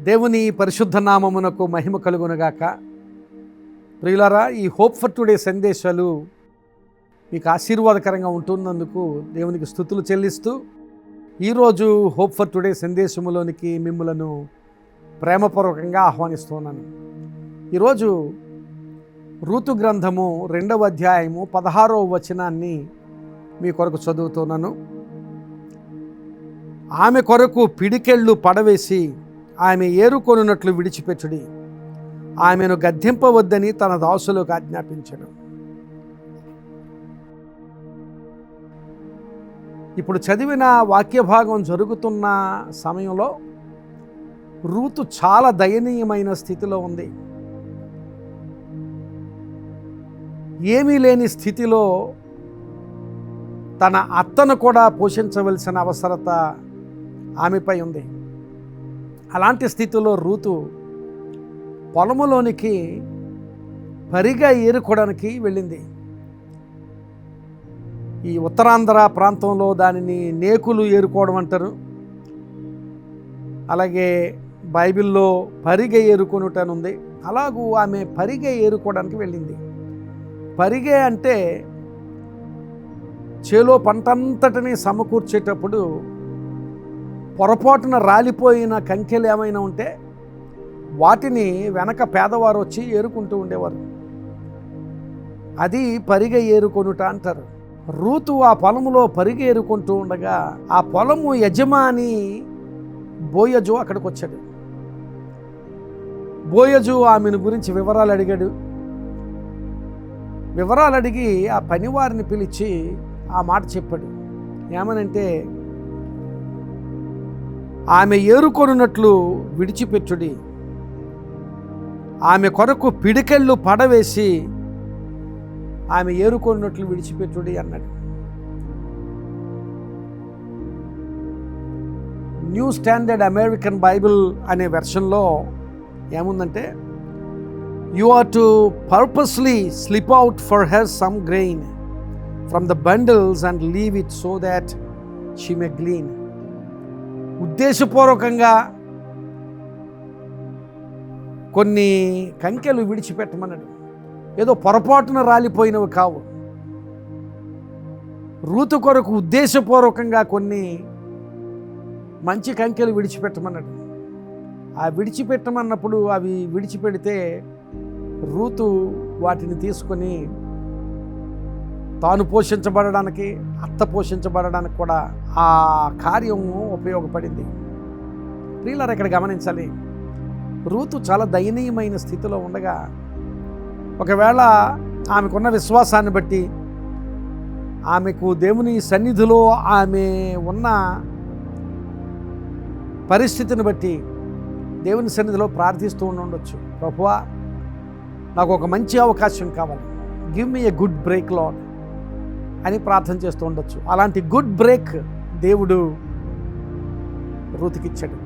దేవుని పరిశుద్ధ నామమునకు మహిమ కలుగునుగాక. ప్రియులారా, ఈ హోప్ ఫర్ టుడే సందేశాలు మీకు ఆశీర్వాదకరంగా ఉంటున్నందుకు దేవునికి స్తుతులు చెల్లిస్తూ, ఈరోజు హోప్ ఫర్ టుడే సందేశములోనికి మిమ్మలను ప్రేమపూర్వకంగా ఆహ్వానిస్తున్నాను. ఈరోజు ఋతు గ్రంథము 2వ అధ్యాయము 16వ వచనాన్ని మీ కొరకు చదువుతున్నాను. ఆమె కొరకు పిడికెళ్ళు పడవేసి ఆమె ఏరుకొనున్నట్లు విడిచిపెట్టుడి, ఆమెను గద్దింపవద్దని తన దాసులకు ఆజ్ఞాపించను. ఇప్పుడు చదివిన వాక్య భాగం జరుగుతున్న సమయంలో రూతు చాలా దయనీయమైన స్థితిలో ఉంది. ఏమీ లేని స్థితిలో తన అత్తను కూడా పోషించవలసిన అవసరత ఆమెపై ఉంది. అలాంటి స్థితిలో రూతు పొలములోనికి పరిగా ఏరుకోవడానికి వెళ్ళింది. ఈ ఉత్తరాంధ్ర ప్రాంతంలో దానిని నేకులు ఏరుకోవడం అంటారు. అలాగే బైబిల్లో పరిగె ఏరుకొనుటనుంది. అలాగూ ఆమె పరిగె ఏరుకోవడానికి వెళ్ళింది. పరిగె అంటే చేలో పంటంతటిని సమకూర్చేటప్పుడు పొరపాటున రాలిపోయిన కంకెలు ఏమైనా ఉంటే వాటిని వెనక పేదవారు వచ్చి ఏరుకుంటూ ఉండేవారు. అది పరిగె ఏరుకొనుట అంటారు. రూతు ఆ పొలములో పరిగె ఏరుకుంటూ ఉండగా ఆ పొలము యజమాని బోయజు అక్కడికి వచ్చాడు. బోయజు ఆమెను గురించి వివరాలు అడిగాడు. వివరాలు అడిగి ఆ పనివారిని పిలిచి ఆ మాట చెప్పాడు. ఏమనంటే, ఆమె ఏరుకొనున్నట్లు విడిచిపెట్టుడి, ఆమె కొరకు పిడికెళ్ళు పడవేసి ఆమె ఏరుకొనున్నట్లు విడిచిపెట్టుడి అన్నాడు. న్యూ స్టాండర్డ్ అమెరికన్ బైబిల్ అనే వెర్షన్లో ఏముందంటే, you are to purposely slip out for her some grain from the bundles and leave it so that she may glean. ఉద్దేశపూర్వకంగా కొన్ని కంకెలు విడిచిపెట్టమన్నాడు. ఏదో పొరపాటున రాలిపోయినవి కావు. రూతు కొరకు ఉద్దేశపూర్వకంగా కొన్ని మంచి కంకెలు విడిచిపెట్టమన్నాడు. ఆ విడిచిపెట్టమన్నప్పుడు అవి విడిచిపెడితే రూతు వాటిని తీసుకొని తాను పోషించబడడానికి, అత్త పోషించబడడానికి కూడా ఆ కార్యము ఉపయోగపడింది. ప్రియులారా, ఇక్కడ గమనించాలి, రూతు చాలా దయనీయమైన స్థితిలో ఉండగా ఒకవేళ ఆమెకున్న విశ్వాసాన్ని బట్టి, ఆమెకు దేవుని సన్నిధిలో ఆమె ఉన్న పరిస్థితిని బట్టి దేవుని సన్నిధిలో ప్రార్థిస్తూ ఉండొచ్చు. ప్రభువా, నాకు ఒక మంచి అవకాశం కావాలి, give me a good break lord అని ప్రార్థన చేస్తూ ఉండొచ్చు. అలాంటి గుడ్ బ్రేక్ దేవుడు రూతుకిచ్చాడు.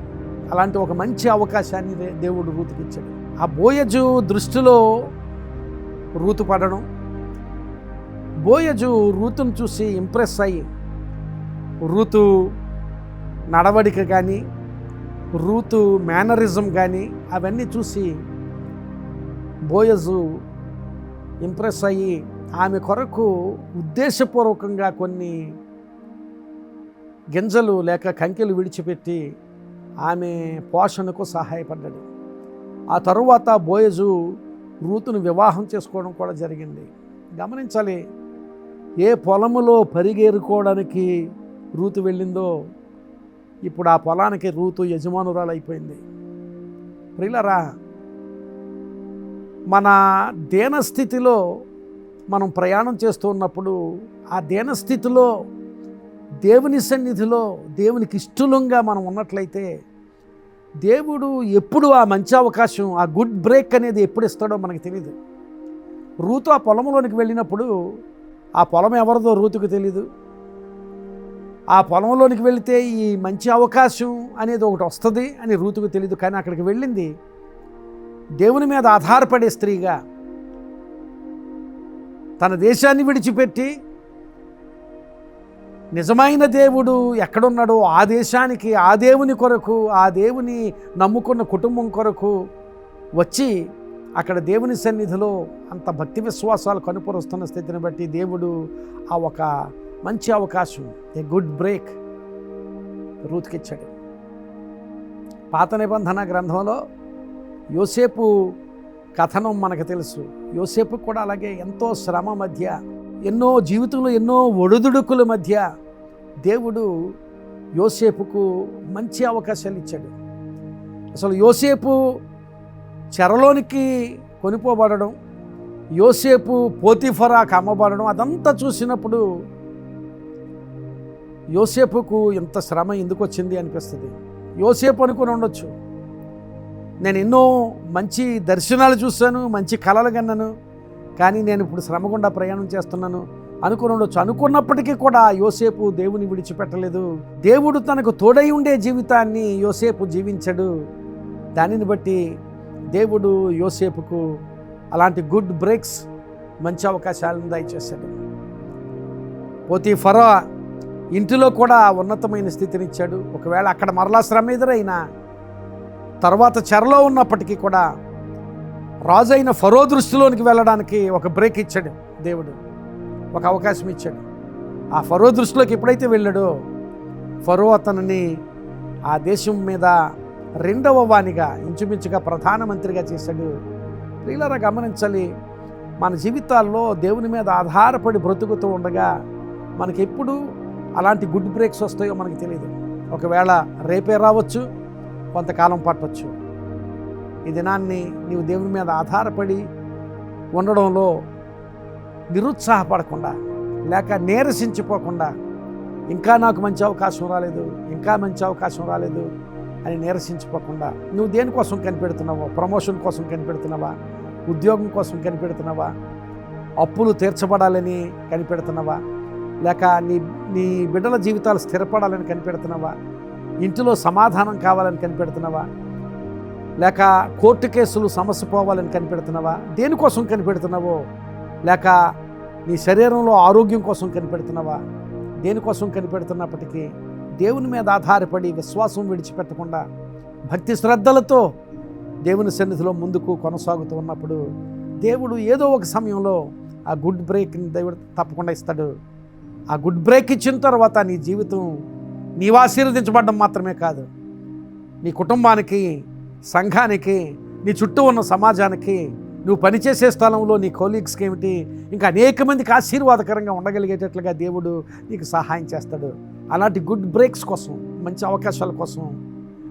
అలాంటి ఒక మంచి అవకాశాన్ని దేవుడు రూతుకిచ్చాడు. ఆ బోయజు దృష్టిలో రూతు పడడం, బోయజు రూతును చూసి ఇంప్రెస్ అయ్యి రూతు నడవడిక కానీ, రూతు మేనరిజం కానీ అవన్నీ చూసి బోయజు ఇంప్రెస్ అయ్యి ఆమె కొరకు ఉద్దేశపూర్వకంగా కొన్ని గింజలు లేక కంకెలు విడిచిపెట్టి ఆమె పోషణకు సహాయపడ్డాడు. ఆ తరువాత బోయజు రూతును వివాహం చేసుకోవడం కూడా జరిగింది. గమనించాలి, ఏ పొలములో పరిగేరుకోవడానికి రూతు వెళ్ళిందో ఇప్పుడు ఆ పొలానికి రూతు యజమానురాలు అయిపోయింది. ప్రియులారా, మన దీనస్థితిలో మనం ప్రయాణం చేస్తూ ఉన్నప్పుడు, ఆ దీనస్థితిలో దేవుని సన్నిధిలో దేవునికి ఇష్టలుగా మనం ఉన్నట్లయితే దేవుడు ఎప్పుడు ఆ మంచి అవకాశం, ఆ గుడ్ బ్రేక్ అనేది ఎప్పుడు ఇస్తాడో మనకు తెలియదు. రూతు ఆ పొలంలోనికి వెళ్ళినప్పుడు ఆ పొలం ఎవరిదో రూతుకు తెలీదు. ఆ పొలంలోనికి వెళితే ఈ మంచి అవకాశం అనేది ఒకటి వస్తుంది అని రూతుకు తెలీదు. కానీ అక్కడికి వెళ్ళింది దేవుని మీద ఆధారపడే స్త్రీగా, తన దేశాన్ని విడిచిపెట్టి నిజమైన దేవుడు ఎక్కడున్నాడో ఆ దేశానికి, ఆ దేవుని కొరకు, ఆ దేవుని నమ్ముకున్న కుటుంబం కొరకు వచ్చి అక్కడ దేవుని సన్నిధిలో అంత భక్తి విశ్వాసాలు కనుపరుస్తున్న స్థితిని బట్టి దేవుడు ఆ ఒక మంచి అవకాశం, ఏ గుడ్ బ్రేక్ రూత్కి ఇచ్చాడు. పాత నిబంధన గ్రంథంలో యోసేపు కథనం మనకు తెలుసు. యోసేపు కూడా అలాగే ఎంతో శ్రమ మధ్య, జీవితంలో ఎన్నో ఒడిదుడుకుల మధ్య దేవుడు యోసేపుకు మంచి అవకాశాలు ఇచ్చాడు. అసలు యోసేపు చెరలోనికి కొనిపోబడడం, యోసేపు పోతీఫరాకు అమ్మబడడం, అదంతా చూసినప్పుడు యోసేపుకు ఇంత శ్రమ ఎందుకు వచ్చింది అనిపిస్తుంది. యోసేపు అనుకుని ఉండొచ్చు, నేను ఎన్నో మంచి దర్శనాలు చూశాను, మంచి కలలు కన్నాను, కానీ నేను ఇప్పుడు శ్రమ గుండా ప్రయాణం చేస్తున్నాను అనుకుని ఉండొచ్చు. అనుకున్నప్పటికీ కూడా యోసేపు దేవుని విడిచిపెట్టలేదు. దేవుడు తనకు తోడై ఉండే జీవితాన్ని యోసేపు జీవించాడు. దానిని బట్టి దేవుడు యోసేపుకు అలాంటి గుడ్ బ్రేక్స్, మంచి అవకాశాలను దయచేశాడు. పోతీఫరా ఇంటిలో కూడా ఉన్నతమైన స్థితిని ఇచ్చాడు. ఒకవేళ అక్కడ మరలా శ్రమ ఎదురైనా తర్వాత చెరలో ఉన్నప్పటికీ కూడా రాజు అయిన ఫరో దృష్టిలోనికి వెళ్ళడానికి ఒక బ్రేక్ ఇచ్చాడు దేవుడు, ఒక అవకాశం ఇచ్చాడు. ఆ ఫరో దృష్టిలోకి ఎప్పుడైతే వెళ్ళాడో ఫరో అతనిని ఆ దేశం మీద రెండవ వానిగా, ఇంచుమించుగా ప్రధానమంత్రిగా చేశాడు. ప్రియులారా, గమనించాలి, మన జీవితాల్లో దేవుని మీద ఆధారపడి బ్రతుకుతూ ఉండగా మనకెప్పుడు అలాంటి గుడ్ బ్రేక్స్ వస్తాయో మనకు తెలియదు. ఒకవేళ రేపే రావచ్చు, కొంతకాలం పట్టవచ్చు. ఈ దినాన్ని నీవు దేవుని మీద ఆధారపడి ఉండడంలో నిరుత్సాహపడకుండా, లేక నీరసించిపోకుండా, ఇంకా నాకు మంచి అవకాశం రాలేదు, ఇంకా మంచి అవకాశం రాలేదు అని నీరసించిపోకుండా, నువ్వు దేనికోసం కనిపెడుతున్నావో, ప్రమోషన్ కోసం కనిపెడుతున్నావా, ఉద్యోగం కోసం కనిపెడుతున్నావా, అప్పులు తీర్చబడాలని కనిపెడుతున్నావా, లేక నీ బిడ్డల జీవితాలు స్థిరపడాలని కనిపెడుతున్నావా, ఇంటిలో సమాధానం కావాలని కనిపెడుతున్నావా, లేక కోర్టు కేసులు సమస్య పోవాలని కనిపెడుతున్నావా, దేనికోసం కనిపెడుతున్నావో, లేక నీ శరీరంలో ఆరోగ్యం కోసం కనిపెడుతున్నావా, దేనికోసం కనిపెడుతున్నప్పటికీ దేవుని మీద ఆధారపడి విశ్వాసం విడిచిపెట్టకుండా భక్తి శ్రద్ధలతో దేవుని సన్నిధిలో ముందుకు కొనసాగుతూ ఉన్నప్పుడు దేవుడు ఏదో ఒక సమయంలో ఆ గుడ్ బ్రేక్ని దేవుడు తప్పకుండా ఇస్తాడు. ఆ గుడ్ బ్రేక్ ఇచ్చిన తర్వాత నీ జీవితం నీవు ఆశీర్వదించబడడం మాత్రమే కాదు, నీ కుటుంబానికి, సంఘానికి, నీ చుట్టూ ఉన్న సమాజానికి, నువ్వు పనిచేసే స్థలంలో నీ కొలీగ్స్కి ఏమిటి, ఇంకా అనేక మందికి ఆశీర్వాదకరంగా ఉండగలిగేటట్లుగా దేవుడు నీకు సహాయం చేస్తాడు. అలాంటి గుడ్ బ్రేక్స్ కోసం, మంచి అవకాశాల కోసం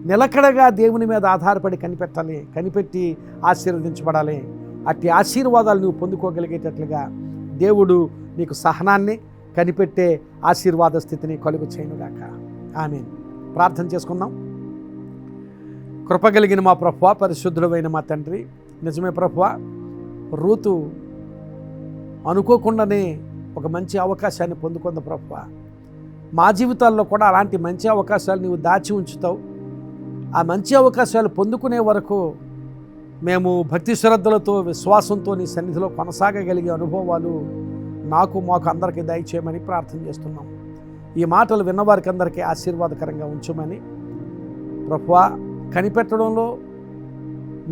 నిలకడగా దేవుని మీద ఆధారపడి కనిపెట్టి ఆశీర్వదించబడాలి. అట్టి ఆశీర్వాదాలు నువ్వు పొందుకోగలిగేటట్లుగా దేవుడు నీకు సహనాన్ని, కనిపెట్టే ఆశీర్వాద స్థితిని కలుగు చేయనుగాక. ఆమేన్. ప్రార్థన చేసుకుందాం. కృపగలిగిన మా ప్రభువా, పరిశుద్ధుడైన మా తండ్రి, నిజమే ప్రభువా, రూతు అనుకోకుండానే ఒక మంచి అవకాశాన్ని పొందుకుంది ప్రభువా. మా జీవితాల్లో కూడా అలాంటి మంచి అవకాశాలు నీవు దాచి ఉంచుతావు. ఆ మంచి అవకాశాలు పొందుకునే వరకు మేము భక్తి శ్రద్ధలతో, విశ్వాసంతో నీ సన్నిధిలో కొనసాగగలిగే అనుభవాలు మాకు అందరికీ దయచేయమని ప్రార్థన చేస్తున్నాం. ఈ మాటలు విన్నవారికి అందరికీ ఆశీర్వాదకరంగా ఉంచమని ప్రభువా, కనిపెట్టడంలో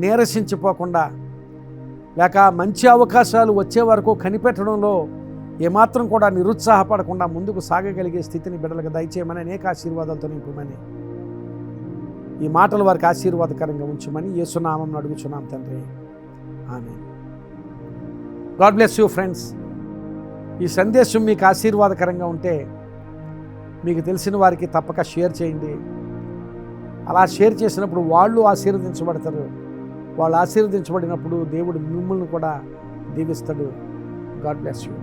నీరసించిపోకుండా, లేక మంచి అవకాశాలు వచ్చే వరకు కనిపెట్టడంలో ఏమాత్రం కూడా నిరుత్సాహపడకుండా ముందుకు సాగగలిగే స్థితిని బిడ్డలకు దయచేయమని, అనేక ఆశీర్వాదాలతో నింపమని, ఈ మాటలు వారికి ఆశీర్వాదకరంగా ఉంచమని యేసు నామమున అడుగుచున్నాం తండ్రి. ఆమేన్. God bless you friends. ఈ సందేశం మీకు ఆశీర్వాదకరంగా ఉంటే మీకు తెలిసిన వారికి తప్పక షేర్ చేయండి. అలా షేర్ చేసినప్పుడు వాళ్ళు ఆశీర్వదించబడతారు. వాళ్ళు ఆశీర్వదించబడినప్పుడు దేవుడు మిమ్మల్ని కూడా దీవిస్తాడు. God bless you.